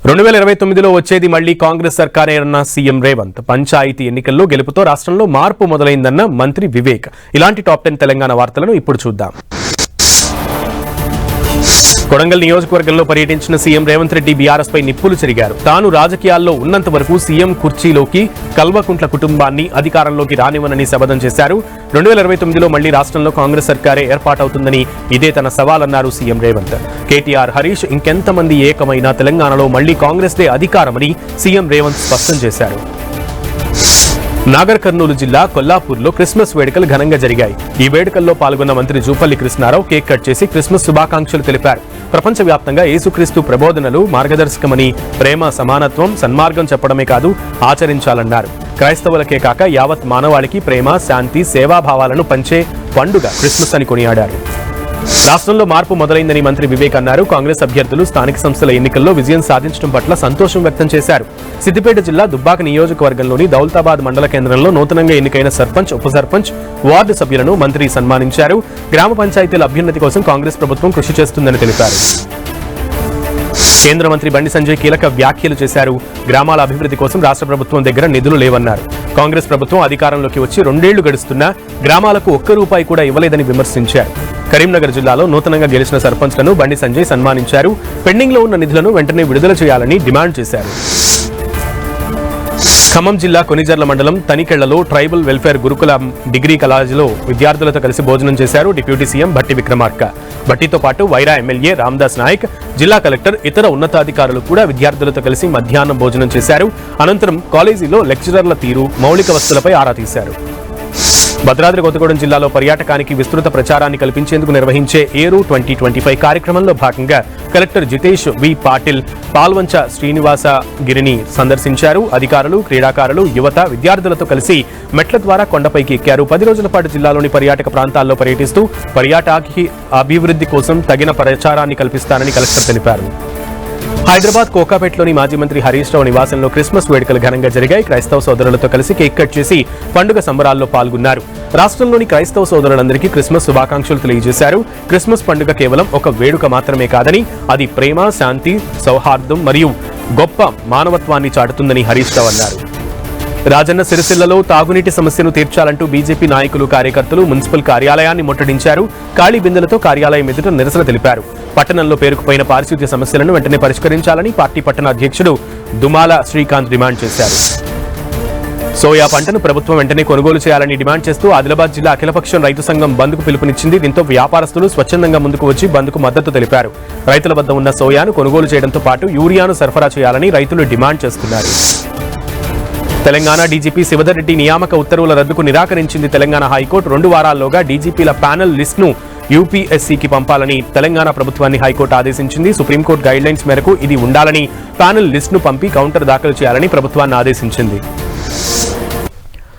2029లో వచ్చేది మళ్లీ కాంగ్రెస్ సర్కారే అన్న సీఎం రేవంత్. పంచాయతీ ఎన్నికల్లో గెలుపుతో రాష్ట్రంలో మార్పు మొదలైందన్న మంత్రి వివేక్. ఇలాంటి టాప్ 10 తెలంగాణ వార్తలను ఇప్పుడు చూద్దాం. కొడంగల్ నియోజకవర్గంలో పర్యటించిన సీఎం రేవంత్ రెడ్డి బీఆర్ఎస్ పై నిప్పులు చెరిగారు. తాను రాజకీయాల్లో ఉన్నంత వరకు సీఎం కుర్చీలోకి కల్వకుంట్ల కుటుంబాన్ని అధికారంలోకి రానివ్వనని శపథం చేశారు. 2029లో మళ్లీ రాష్ట్రంలో కాంగ్రెస్ సర్కారే ఏర్పాటవుతుందని ఇదే తన సవాలన్నారు సీఎం రేవంత్. కేటీఆర్, హరీష్ ఇంకెంతమంది ఏకమైనా తెలంగాణలో మళ్లీ కాంగ్రెస్దే అధికారమని సీఎం రేవంత్ స్పష్టం చేశారు. నాగర్ కర్నూలు జిల్లా కొల్లాపూర్లో క్రిస్మస్ వేడుకలు ఘనంగా జరిగాయి. ఈ వేడుకల్లో పాల్గొన్న మంత్రి జూపల్లి కృష్ణారావు కేక్ కట్ చేసి క్రిస్మస్ శుభాకాంక్షలు తెలిపారు. ప్రపంచవ్యాప్తంగా యేసుక్రీస్తు ప్రబోధనలు మార్గదర్శకమని, ప్రేమ, సమానత్వం, సన్మార్గం చెప్పడమే కాదు ఆచరించాలన్నారు. క్రైస్తవులకే కాక యావత్ మానవాళికి ప్రేమ, శాంతి, సేవాభావాలను పంచే పండుగ క్రిస్మస్ అని కొనియాడారు. రాష్ట్రంలో మార్పు మొదలైందని మంత్రి వివేక్ అన్నారు. కాంగ్రెస్ అభ్యర్థులు స్థానిక సంస్థల ఎన్నికల్లో విజయం సాధించడం పట్ల సంతోషం వ్యక్తం చేశారు. సిద్దిపేట జిల్లా దుబ్బాక నియోజకవర్గంలోని దౌలతాబాద్ మండల కేంద్రంలో నూతనంగా ఎన్నికైన సర్పంచ్, ఉప సర్పంచ్, వార్డు సభ్యులను మంత్రి సన్మానించారు. గ్రామ పంచాయతీల అభ్యున్నతి కోసం కాంగ్రెస్ ప్రభుత్వం కృషి చేస్తుందని తెలిపారు. కేంద్ర మంత్రి బండి సంజయ్ కీలక వ్యాఖ్యలు చేశారు. గ్రామాల అభివృద్ధి కోసం రాష్ట్ర ప్రభుత్వం దగ్గర నిధులు లేవన్నారు. కాంగ్రెస్ ప్రభుత్వం అధికారంలోకి వచ్చి 2 ఏళ్లు గడుస్తున్నా గ్రామాలకు ₹1 కూడా ఇవ్వలేదని విమర్శించారు. కరీంనగర్ జిల్లాలో నూతనంగా గెలిచిన సర్పంచ్లను బండి సంజయ్ సన్మానించారు. పెండింగ్లో ఉన్న నిధులను వెంటనే విడుదల చేయాలని డిమాండ్ చేశారు. ఖమ్మం జిల్లా కొనిజర్ల మండలం తనికెళ్లలో ట్రైబల్ వెల్ఫేర్ గురుకుల డిగ్రీ కళాశాలలో విద్యార్థులతో కలిసి భోజనం చేశారు డిప్యూటీ సీఎం భట్టి విక్రమార్క. భట్టితో పాటు వైరా ఎమ్మెల్యే రామదాస్ నాయక్, జిల్లా కలెక్టర్, ఇతర ఉన్నతాధికారులు కూడా విద్యార్థులతో కలిసి మధ్యాహ్నం భోజనం చేశారు. అనంతరం కాలేజీలో లెక్చరర్ల తీరు, మౌలిక వసతులపై ఆరా తీశారు. భద్రాద్రి కొత్తగూడెం జిల్లాలో పర్యాటకానికి విస్తృత ప్రచారాన్ని కల్పించేందుకు నిర్వహించే ఏరు 2025 కార్యక్రమంలో భాగంగా కలెక్టర్ జితేష్ వి పాటిల్ పాల్వంచ శ్రీనివాసగిరిని సందర్శించారు. అధికారులు, క్రీడాకారులు, యువత, విద్యార్థులతో కలిసి మెట్ల ద్వారా కొండపైకి ఎక్కారు. 10 రోజుల పాటు జిల్లాలోని పర్యాటక ప్రాంతాల్లో పర్యటిస్తూ పర్యాటక అభివృద్ధి కోసం తగిన ప్రచారాన్ని కల్పిస్తానని కలెక్టర్ తెలిపారు. హైదరాబాద్ కోకాపేటలోని మాజీ మంత్రి హరీష్ రావు నివాసంలో క్రిస్మస్ వేడుకలు ఘనంగా జరిగాయి. క్రైస్తవ సోదరులతో కలిసి కేక్ కట్ చేసి పండుగ సంబరాల్లో పాల్గొన్నారు. రాష్ట్రంలోని క్రైస్తవ సోదరులందరికీ క్రిస్మస్ శుభాకాంక్షలు తెలియజేశారు. క్రిస్మస్ పండుగ కేవలం ఒక వేడుక మాత్రమే కాదని, అది ప్రేమ, శాంతి, సౌహార్దం మరియు గొప్ప మానవత్వాన్ని చాటుతుందని హరీష్ రావు అన్నారు. రాజన్న సిరిసిల్లలో తాగునీటి సమస్యను తీర్చాలంటూ బీజేపీ నాయకులు, కార్యకర్తలు మున్సిపల్ కార్యాలయాన్ని ముట్టడించారు. ఖాళీ బిందెలతో కార్యాలయం ఎదుట నిరసన తెలిపారు. పట్టణంలో పేరుకుపోయిన పారిశుద్ధ్య సమస్యలను వెంటనే పరిష్కరించాలని పార్టీ పట్టణ అధ్యక్షుడు దుమాల శ్రీకాంత్ డిమాండ్ చేశారు. సోయా పంటను ప్రభుత్వం వెంటనే కొనుగోలు చేయాలని డిమాండ్ చేస్తూ ఆదిలాబాద్ జిల్లా అఖిలపక్షం రైతు సంఘం బంద్కు పిలుపునిచ్చింది. దీంతో వ్యాపారస్తులు స్వచ్ఛందంగా ముందుకు వచ్చి బంద్కు మద్దతు తెలిపారు. రైతుల వద్ద ఉన్న సోయాను కొనుగోలు చేయడంతో పాటు యూరియాను సరఫరా చేయాలని రైతులు డిమాండ్ చేస్తున్నారు. తెలంగాణ డీజీపీ శివధర్ రెడ్డి నియామక ఉత్తర్వుల రద్దుకు నిరాకరించింది తెలంగాణ హైకోర్టు. 2 వారాల్లోగా డీజీపీల ప్యానెల్ లిస్టును యూపీఎస్సీకి పంపాలని తెలంగాణ ప్రభుత్వాన్ని హైకోర్టు ఆదేశించింది. సుప్రీంకోర్టు గైడ్లైన్స్ మేరకు ఇది ఉండాలని ప్యానెల్ లిస్టును పంపి కౌంటర్ దాఖలు చేయాలని ప్రభుత్వాన్ని ఆదేశించింది.